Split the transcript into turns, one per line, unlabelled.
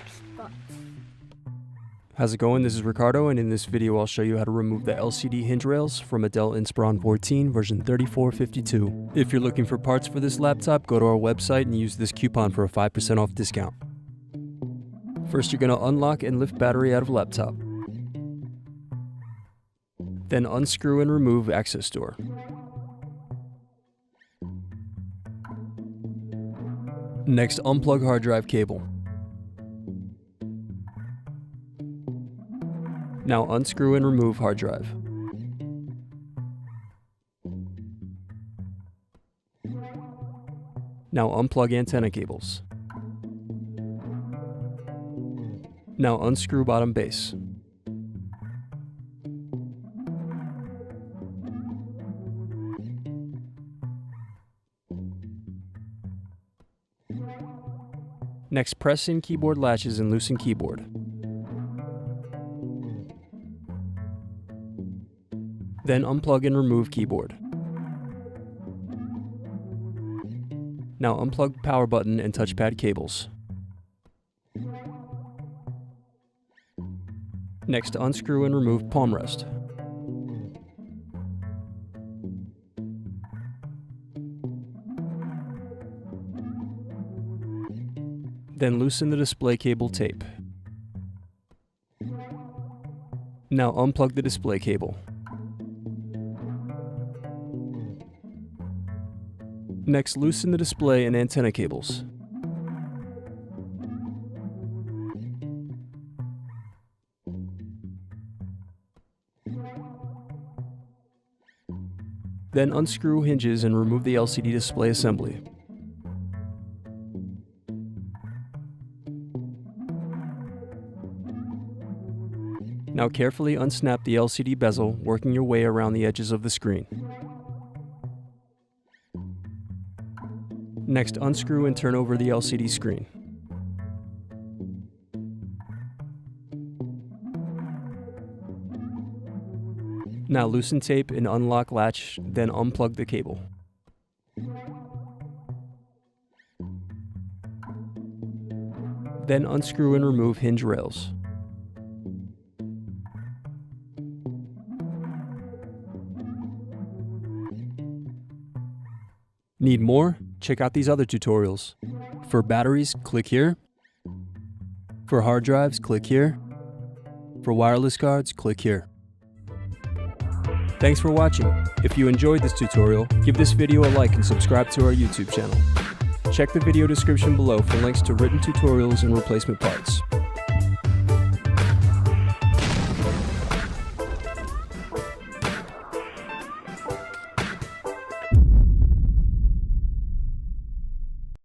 spot.
How's it going? This is Ricardo, and in this video I'll show you how to remove the LCD hinge rails from a Dell Inspiron 14 version 3452. If you're looking for parts for this laptop, go to our website and use this coupon for a 5% off discount. First, you're going to unlock and lift battery out of laptop. Then unscrew and remove access door. Next, unplug hard drive cable. Now unscrew and remove hard drive. Now unplug antenna cables. Now unscrew bottom base. Next, press in keyboard latches and loosen keyboard. Then unplug and remove keyboard. Now unplug power button and touchpad cables. Next, unscrew and remove palmrest. Then loosen the display cable tape. Now unplug the display cable. Next, loosen the display and antenna cables. Then unscrew hinges and remove the LCD display assembly. Now carefully unsnap the LCD bezel, working your way around the edges of the screen. Next, unscrew and turn over the LCD screen. Now loosen tape and unlock latch, then unplug the cable. Then unscrew and remove hinge rails. Need more? Check out these other tutorials. For batteries, click here. For hard drives, click here. For wireless cards, click here. Thanks for watching. If you enjoyed this tutorial, give this video a like and subscribe to our YouTube channel. Check the video description below for links to written tutorials and replacement parts.